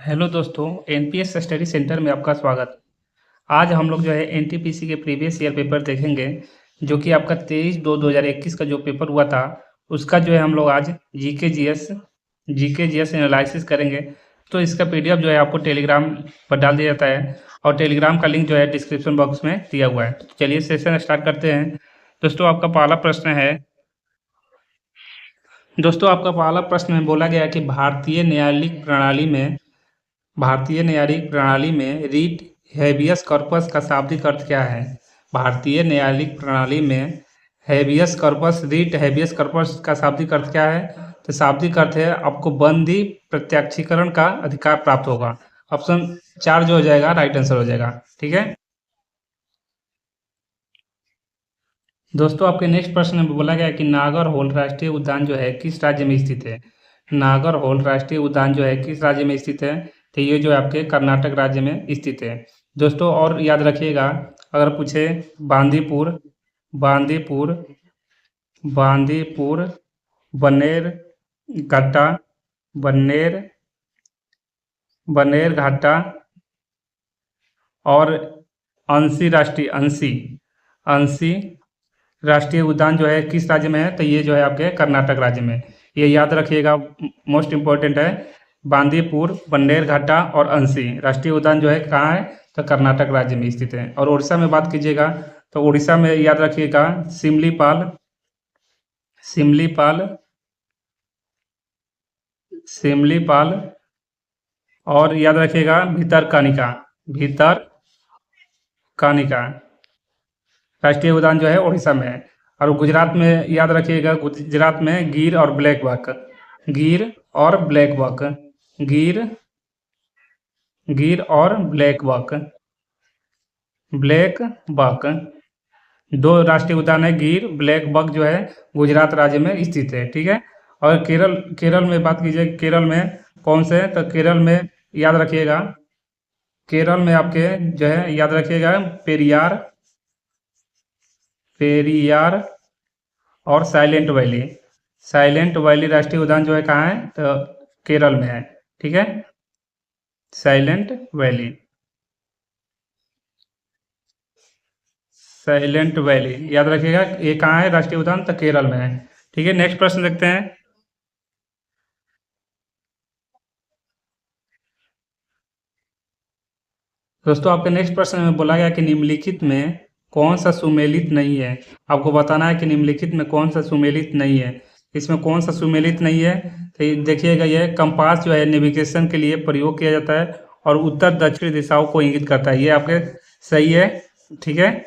Hello दोस्तों, NPS study centre में आपका स्वागत। आज हम लोग जो है एनटीपीसी के प्रीवियस ईयर पेपर देखेंगे, जो कि आपका 23/2/2021 का जो पेपर हुआ था, उसका जो है हम लोग आज जीके जीएस एनालिसिस करेंगे। तो इसका पीडीएफ जो है आपको टेलीग्राम पर डाल दिया जाता है और टेलीग्राम का लिंक जो है डिस्क्रिप्शन बॉक्स में दिया हुआ है। तो चलिए सेशन स्टार्ट करते हैं। दोस्तों आपका पहला प्रश्न में बोला गया कि भारतीय न्यायिक प्रणाली में रीट हेबियस कॉर्पस का शाब्दिक अर्थ क्या है? भारतीय न्यायिक प्रणाली में रीट हेबियस कॉर्पस का शाब्दिक अर्थ क्या है? तो शाब्दिक अर्थ है आपको बंदी प्रत्यक्षीकरण का अधिकार प्राप्त होगा। ऑप्शन 4 जो हो जाएगा राइट आंसर हो जाएगा। ठीक है दोस्तों, आपके नेक्स्ट प्रश्न में बोला गया कि नागरहोल राष्ट्रीय उद्यान जो है किस राज्य में स्थित है? नागरहोल राष्ट्रीय उद्यान जो है किस राज्य में स्थित है? तो ये जो है आपके कर्नाटक राज्य में स्थित है। दोस्तों और याद रखिएगा, अगर पूछे बांदीपुर बांदीपुर बांदीपुर बनेर घाटा बनेर बनेर घाटा और अंशी राष्ट्रीय उद्यान जो है किस राज्य में है? तो ये जो है आपके कर्नाटक राज्य में। ये याद रखिएगा, मोस्ट इम्पोर्टेंट है। बांदीपुर, बन्नेर घाटा और अंशी राष्ट्रीय उद्यान जो है कहाँ है? तो कर्नाटक राज्य में स्थित है। और उड़ीसा में बात कीजिएगा तो उड़ीसा में याद रखिएगा सिमलीपाल सिमलीपाल सिमलीपाल और याद रखिएगा भितरकनिका राष्ट्रीय उद्यान जो है उड़ीसा में है। और गुजरात में याद रखिएगा, गुजरात में गिर और ब्लैक बक गिर और ब्लैक बक दो राष्ट्रीय उद्यान है। गिर ब्लैक बक जो है गुजरात राज्य में स्थित है। ठीक है। और केरल में बात कीजिए, केरल में कौन से है? तो केरल में याद रखिएगा, केरल में आपके जो है याद रखिएगा पेरियार और साइलेंट वैली राष्ट्रीय उद्यान जो है कहाँ है? तो केरल में है। ठीक है, साइलेंट वैली याद रखिएगा, ये कहाँ है राष्ट्रीय उद्यान? तो केरल में है। ठीक है, नेक्स्ट प्रश्न देखते हैं। दोस्तों आपके नेक्स्ट प्रश्न में बोला गया कि निम्नलिखित में कौन सा सुमेलित नहीं है? आपको बताना है कि निम्नलिखित में कौन सा सुमेलित नहीं है। इसमें कौन सा सुमेलित नहीं है? तो ये देखिएगा, यह कंपास जो है नेविगेशन के लिए प्रयोग किया जाता है और उत्तर दक्षिण दिशाओं को इंगित करता है। ये आपके सही है। ठीक है,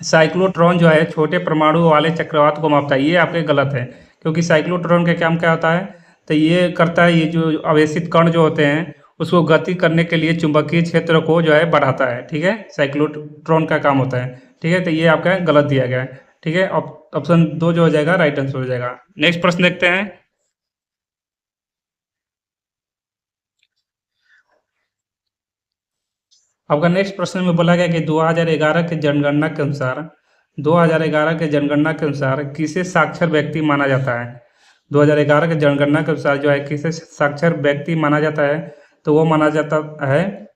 साइक्लोट्रॉन जो है छोटे परमाणु वाले चक्रवात को मापता है। ये आपके गलत है, क्योंकि साइक्लोट्रॉन का काम क्या होता है? तो ये करता है, ये जो अवेशित कण जो होते हैं उसको गति करने के लिए चुंबकीय क्षेत्र को जो है बढ़ाता है। ठीक है, साइक्लोट्रॉन का काम होता है। ठीक है, तो ये आपका गलत दिया गया है। ठीक है, ऑप्शन 2 जो हो जाएगा राइट आंसर हो जाएगा। नेक्स्ट प्रश्न देखते हैं। आपका नेक्स्ट प्रश्न में बोला गया कि 2011 के जनगणना के अनुसार किसे साक्षर व्यक्ति माना जाता है? 2011 के जनगणना के अनुसार जो है किसे साक्षर व्यक्ति माना जाता है? तो वो माना जाता है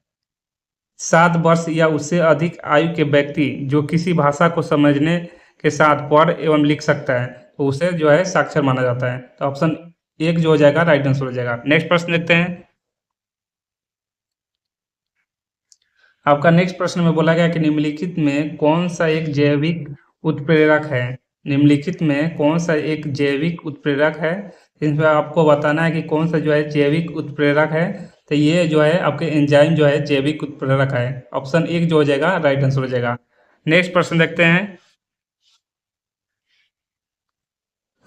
7 वर्ष या उससे अधिक आयु के व्यक्ति जो किसी भाषा को समझने के साथ पढ़ एवं लिख सकता है, तो उसे जो है साक्षर माना जाता है। तो ऑप्शन 1 जो हो जाएगा राइट आंसर हो जाएगा। नेक्स्ट प्रश्न देखते हैं। आपका नेक्स्ट प्रश्न में बोला गया कि निम्नलिखित में कौन सा एक जैविक उत्प्रेरक है? निम्नलिखित में कौन सा एक जैविक उत्प्रेरक है? इसमें आपको बताना है कि कौन सा जो है जैविक उत्प्रेरक है। तो ये जो है आपके एंजाइम जो है जैविक उत्प्रेरक है। ऑप्शन 1 जो हो जाएगा राइट आंसर हो जाएगा। नेक्स्ट प्रश्न देखते हैं।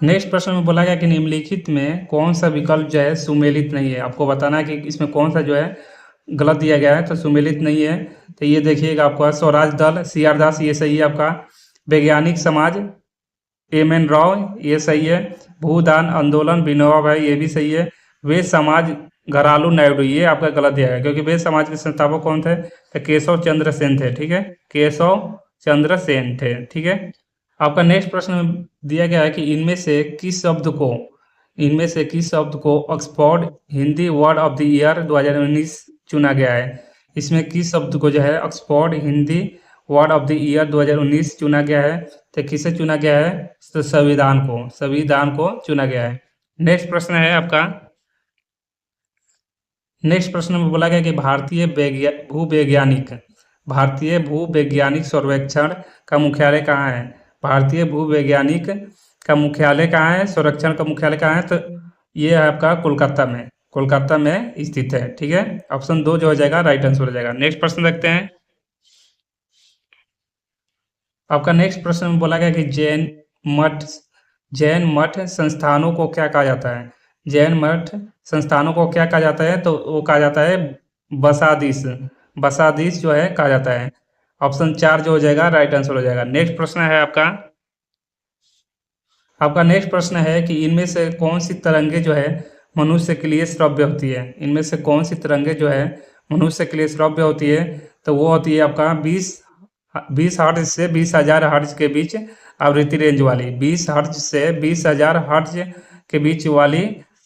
नेक्स्ट प्रश्न में बोला गया कि निम्नलिखित में कौन सा विकल्प जो है सुमेलित नहीं है? आपको बताना है कि इसमें कौन सा जो है गलत दिया गया है, तो सुमेलित नहीं है। तो ये देखिएगा, आपका स्वराज दल CR दास ये सही है। आपका वैज्ञानिक समाज MN राव ये सही है। भूदान आंदोलन विनोबा भाई ये भी सही है। वे समाज घरालू नायडू ये आपका गलत दिया है, क्योंकि वे समाज के संस्थापक कौन थे? तो केशव चंद्र सेन थे। ठीक है, केशव चंद्र सेन थे। ठीक है, आपका नेक्स्ट प्रश्न दिया गया है कि इनमें से किस शब्द को इनमें से किस शब्द को Oxford Hindi word of the year 2019 चुना गया है? इसमें किस शब्द को जो है Oxford Hindi word of the year 2019 चुना गया है? तो किसे चुना गया है? तो संविधान को चुना गया है। नेक्स्ट प्रश्न है आपका। नेक्स्ट प्रश्न में बोला गया कि भारतीय भूवैज्ञानिक सर्वेक्षण का मुख्यालय कहाँ है? भारतीय भूवैज्ञानिक का मुख्यालय कहाँ है? सर्वेक्षण का मुख्यालय कहाँ है? तो ये है आपका कोलकाता में स्थित है। ठीक है, ऑप्शन 2 जो हो जाएगा राइट आंसर हो जाएगा। नेक्स्ट प्रश्न देखते हैं। आपका नेक्स्ट प्रश्न में बोला गया कि जैन मठ संस्थानों को क्या कहा जाता है? जैन मठ संस्थानों को क्या कहा जाता है? तो वो कहा जाता है बसादीस जो है कहा जाता है। ऑप्शन 4 जो हो जाएगा राइट आंसर हो जाएगा। नेक्स्ट प्रश्न है आपका नेक्स्ट प्रश्न है कि इनमें से कौन सी तरंगे जो है मनुष्य के लिए श्रव्य होती है? इनमें से कौन सी तरंगे जो है मनुष्य के लिए श्रव्य होती है? तो वो होती है आपका 20 हर्ट्ज से 20,000 हर्ट्ज के बीच आवृत्ति रेंज वाली, 20 हर्ट्ज से 20,000 हर्ट्ज के बीच वाली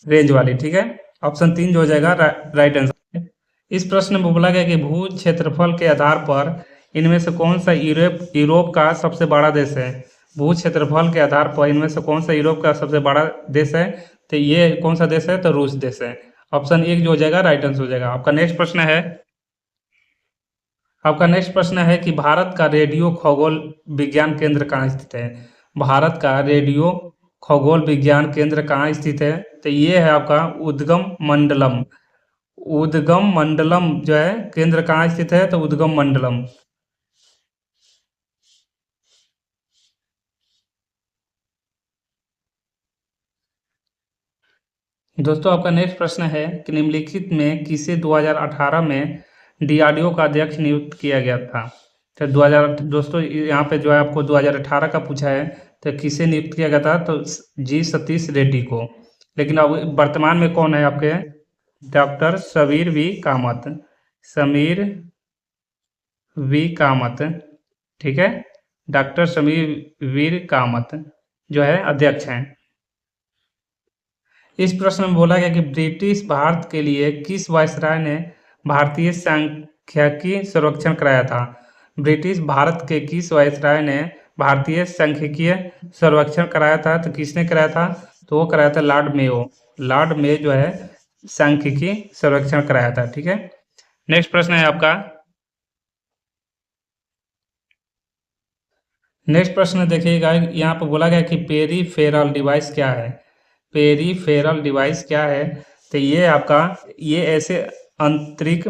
रेंज वाली। ठीक है, ऑप्शन 3 जो हो जाएगा राइट आंसर। इस प्रश्न में बोला गया कि भू क्षेत्रफल के आधार पर इनमें से कौन सा यूरोप का सबसे बड़ा देश है? भू क्षेत्रफल के आधार पर इनमें से कौन सा यूरोप का सबसे बड़ा देश है? तो ये कौन सा देश है? तो रूस देश है। ऑप्शन 1 जो हो जाएगा राइट आंसर हो जाएगा। आपका नेक्स्ट प्रश्न है कि भारत का रेडियो खगोल विज्ञान केंद्र कहाँ स्थित है? भारत का रेडियो खगोल विज्ञान केंद्र कहाँ स्थित है? तो ये है आपका उद्गम मंडलम जो है केंद्र कहाँ स्थित है? तो उद्गम मंडलम। दोस्तों आपका नेक्स्ट प्रश्न है कि निम्नलिखित में किसे 2018 में डीआरडीओ का अध्यक्ष नियुक्त किया गया था? तो 2000 दोस्तों यहाँ पे जो है आपको 2018 का पूछा है, तो किसे नियुक्त किया गया था? तो जी सतीश रेड्डी को। लेकिन अब वर्तमान में कौन है आपके? Doctor Sameer V Kamath. ठीक है, डॉक्टर समीर वीर कामत जो है अध्यक्ष हैं। इस प्रश्न में बोला गया कि ब्रिटिश भारत के लिए किस वायसराय ने भारतीय सांख्यिकी सर्वेक्षण कराया था? ब्रिटिश भारत के किस वायसराय ने भारतीय सांख्यिकीय सर्वेक्षण कराया था? तो किसने कराया था? तो वो कराया था लॉर्ड मे जो है सांख्यिकी सर्वेक्षण कराया था। ठीक है, नेक्स्ट प्रश्न है आपका। नेक्स्ट प्रश्न देखिएगा, यहाँ पर बोला गया कि पेरीफेरल डिवाइस क्या है? पेरीफेरल डिवाइस क्या है? तो ये ऐसे आंतरिक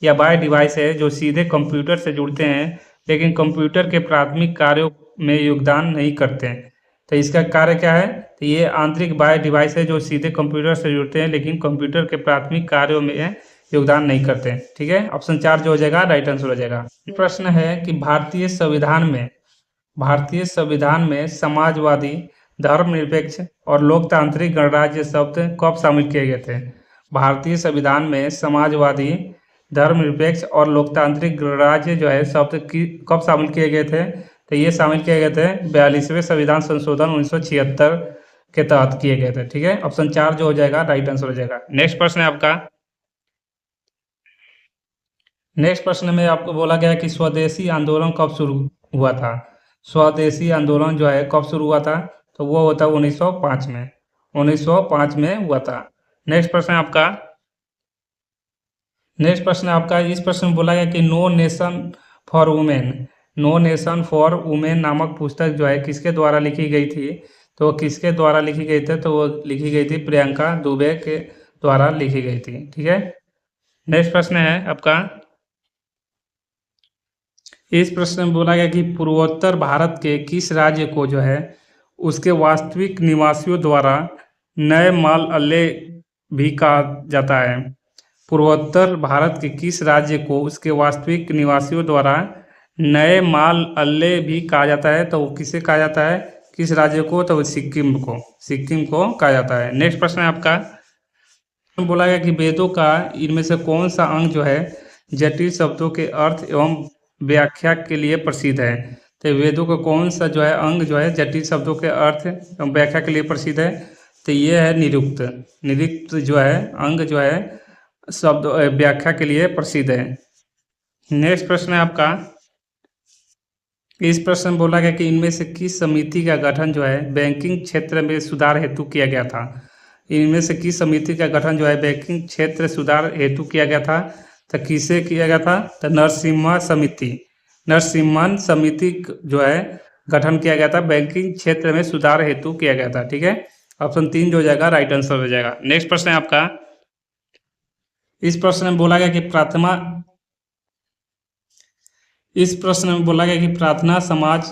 या बाह्य डिवाइस है जो सीधे कंप्यूटर से जुड़ते हैं लेकिन कंप्यूटर के प्राथमिक कार्यों में योगदान नहीं करते हैं। तो इसका कार्य क्या है? तो ये आंतरिक बाह्य डिवाइस है जो सीधे कंप्यूटर से जुड़ते हैं लेकिन कंप्यूटर के प्राथमिक कार्यों में योगदान नहीं करते हैं। ठीक है, ऑप्शन 4 जो हो जाएगा राइट आंसर हो जाएगा। प्रश्न है कि भारतीय संविधान में समाजवादी, धर्मनिरपेक्ष और लोकतांत्रिक गणराज्य शब्द कब शामिल किए गए थे? भारतीय संविधान में समाजवादी, धर्मनिरपेक्ष और लोकतांत्रिक गणराज्य जो है शब्द कब शामिल किए गए थे? तो ये शामिल किए गए थे 42वें संविधान संशोधन 1976 के तहत किए गए थे। ठीक है, ऑप्शन 4 जो हो जाएगा राइट आंसर हो जाएगा। नेक्स्ट प्रश्न है आपका। नेक्स्ट प्रश्न में आपको बोला गया कि स्वदेशी आंदोलन कब शुरू हुआ था? स्वदेशी आंदोलन जो है कब शुरू हुआ था? तो वो होता है 1905 में। 1905 में हुआ था। नेक्स्ट प्रश्न है आपका। इस प्रश्न में बोला गया कि नो नेशन फॉर वुमेन नामक पुस्तक जो है किसके द्वारा लिखी गई थी? तो किसके द्वारा लिखी गई थी? तो वो लिखी गई थी प्रियंका दुबे के द्वारा लिखी गई थी। ठीक है, नेक्स्ट प्रश्न है आपका। इस प्रश्न में बोला गया कि पूर्वोत्तर भारत के किस राज्य को जो है उसके वास्तविक निवासियों द्वारा नए माल अल्ले भी कहा जाता है? पूर्वोत्तर भारत के किस राज्य को उसके वास्तविक निवासियों द्वारा नए माल अल्ले भी कहा जाता है? तो किसे कहा जाता है? किस राज्य को? तो सिक्किम को कहा जाता है। नेक्स्ट प्रश्न है आपका। बोला गया कि वेदों का इनमें से कौन सा अंग जो है जटिल शब्दों के अर्थ एवं व्याख्या के लिए प्रसिद्ध है? तो वेदों का कौन सा जो है अंग जो है जटिल शब्दों के अर्थ एवं व्याख्या के लिए प्रसिद्ध है? तो ये है निरुक्त। निरुक्त जो है अंग जो है शब्द व्याख्या के लिए प्रसिद्ध है। नेक्स्ट प्रश्न है आपका, इस प्रश्न में बोला गया कि इनमें से किस समिति का गठन जो है बैंकिंग क्षेत्र में सुधार हेतु किया गया था। इनमें से किस समिति का गठन जो है बैंकिंग क्षेत्र सुधार हेतु किया गया था, तो किसे किया गया था, तो नरसिम्हा समिति, नरसिम्हन समिति जो है गठन किया गया था, बैंकिंग क्षेत्र में सुधार हेतु किया गया था। ठीक है, ऑप्शन 3 जो हो जाएगा राइट आंसर हो जाएगा। नेक्स्ट प्रश्न है आपका, इस प्रश्न में बोला गया कि प्रार्थना समाज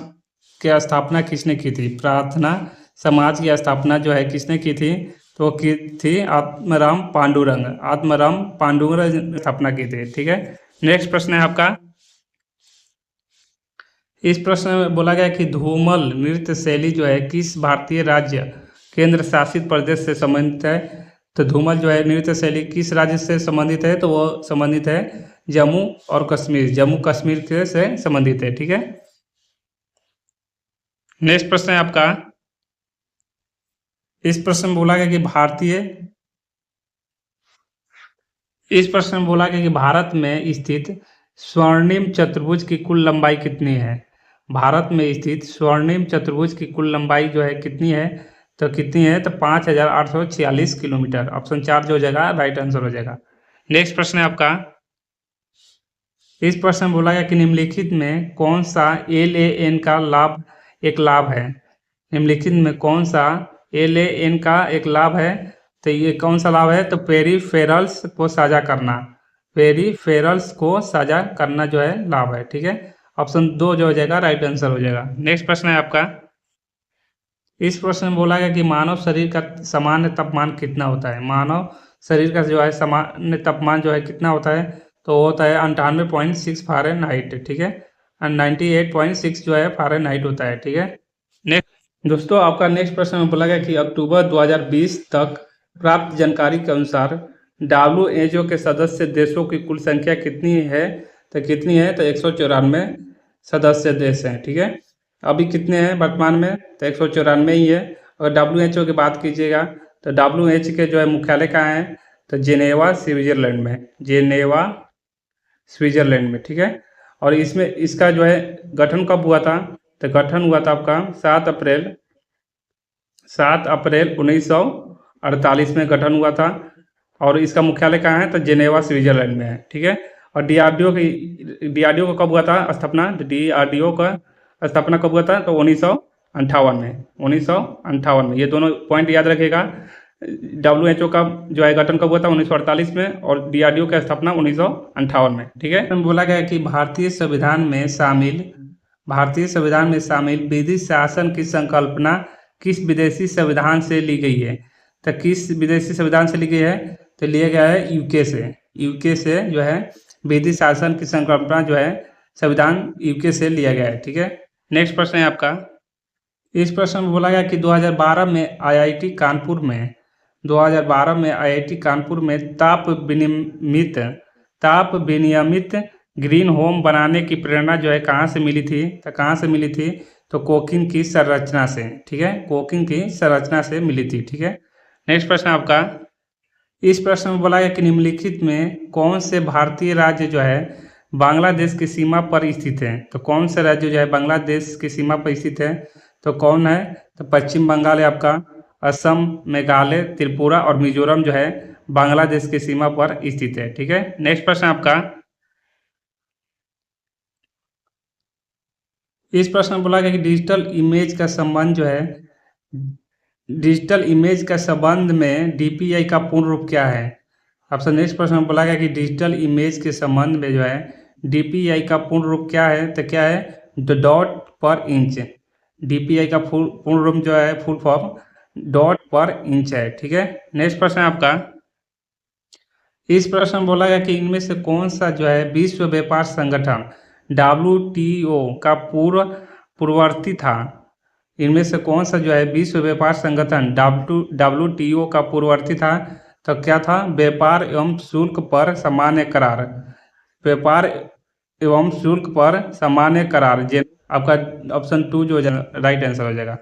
की स्थापना किसने की थी। प्रार्थना समाज की स्थापना जो है किसने की थी, तो की थी आत्माराम पांडुरंग। आत्माराम पांडुरंग ने स्थापना की थी। ठीक है, नेक्स्ट प्रश्न है आपका, इस प्रश्न में बोला गया कि धूमल नृत्य शैली जो है किस भारतीय राज्य केंद्र शासित प्रदेश से संबंधित है। तो धूमल जो है नृत्य शैली किस राज्य से संबंधित है, तो वो संबंधित है जम्मू और कश्मीर, जम्मू कश्मीर के से संबंधित है। ठीक है, नेक्स्ट प्रश्न है आपका, इस प्रश्न में बोला गया कि भारत में स्थित स्वर्णिम चतुर्भुज की कुल लंबाई कितनी है। भारत में स्थित स्वर्णिम चतुर्भुज की कुल लंबाई जो है कितनी है, तो कितनी है, तो 5846 किलोमीटर। ऑप्शन 4 जो हो जाएगा राइट आंसर हो जाएगा। नेक्स्ट प्रश्न है आपका, इस प्रश्न में बोला गया कि निम्नलिखित में कौन सा LAN का एक लाभ है। निम्नलिखित में कौन सा LAN का एक लाभ है, तो ये कौन सा लाभ है, तो पेरिफेरल्स को साझा करना, पेरिफेरल्स को साझा करना जो है लाभ है। ठीक है, ऑप्शन 2 जो हो जाएगा राइट आंसर हो जाएगा। नेक्स्ट प्रश्न है आपका, इस प्रश्न में बोला गया कि मानव शरीर का सामान्य तापमान कितना होता है। मानव शरीर का जो है सामान्य तापमान जो है कितना होता है, तो होता है 98.6 फ़ारेनहाइट। ठीक है, 98.6 जो है फ़ारेनहाइट होता है। ठीक है, नेक्स्ट दोस्तों आपका नेक्स्ट प्रश्न में बोला गया कि अक्टूबर 2020 तक प्राप्त जानकारी के अनुसार WHO के सदस्य देशों की कुल संख्या कितनी है, तो कितनी है, तो 194 सदस्य देश हैं। ठीक है, अभी कितने हैं वर्तमान में, तो 194 ही है। अगर WHO की बात कीजिएगा तो WHO के जो है मुख्यालय कहाँ है, तो जेनेवा स्विट्जरलैंड में, जेनेवा स्विट्जरलैंड में। ठीक है, और इसमें इसका जो है गठन कब हुआ था, तो गठन हुआ था आपका 7 अप्रैल 1948 में गठन हुआ था, और इसका मुख्यालय कहाँ है, तो जेनेवा स्विट्जरलैंड में है। ठीक है, और DRDO का कब हुआ था स्थापना, DRDO का स्थापना कब हुआ था, तो 1958 में, 1958 में। ये दोनों पॉइंट याद रखिएगा। WHO का जो है गठन कब हुआ था 1948 में, और DRDO की स्थापना 1958 में। ठीक है, बोला गया कि भारतीय संविधान में शामिल विधि शासन की संकल्पना किस विदेशी संविधान से ली गई है। तो किस विदेशी संविधान से ली गई है, तो लिया गया है यूके से जो है विधि शासन की संकल्पना जो है संविधान यूके से लिया गया है। ठीक है, नेक्स्ट प्रश्न है आपका, इस प्रश्न में बोला गया कि 2012 में IIT कानपुर में ताप विनियमित ग्रीन होम बनाने की प्रेरणा जो है कहाँ से मिली थी, तो कहाँ से मिली थी, तो कोकीन की संरचना से। ठीक है, कोकीन की संरचना से मिली थी। ठीक है, नेक्स्ट प्रश्न आपका, इस प्रश्न में बोला गया कि निम्नलिखित में कौन से भारतीय राज्य जो है बांग्लादेश की सीमा पर स्थित है। तो कौन से राज्य जो है बांग्लादेश की सीमा पर स्थित है, तो कौन है, तो पश्चिम बंगाल है आपका, असम, मेघालय, त्रिपुरा और मिजोरम जो है बांग्लादेश की सीमा पर स्थित है। ठीक है, नेक्स्ट प्रश्न आपका, इस प्रश्न में बोला गया कि डिजिटल इमेज का संबंध में DPI का पूर्ण रूप क्या है। आपसे नेक्स्ट प्रश्न में बोला गया कि डिजिटल इमेज के संबंध में जो है DPI का पूर्ण रूप क्या है, तो क्या है, द डॉट पर इंच। DPI का पूर्ण रूप जो है फुल फॉर्म डॉट पर इंच है। ठीक है, नेक्स्ट प्रश्न है आपका, इस प्रश्न में बोला गया कि इनमें से कौन सा जो है विश्व व्यापार संगठन WTO का पूर्ववर्ती था। इनमें से कौन सा जो है विश्व व्यापार संगठन WTO का पूर्ववर्ती था, तो क्या था, व्यापार एवं शुल्क पर सामान्य करार, व्यापार एवं शुल्क पर सामान्य करार। आपका ऑप्शन 2 जो राइट आंसर हो जाएगा।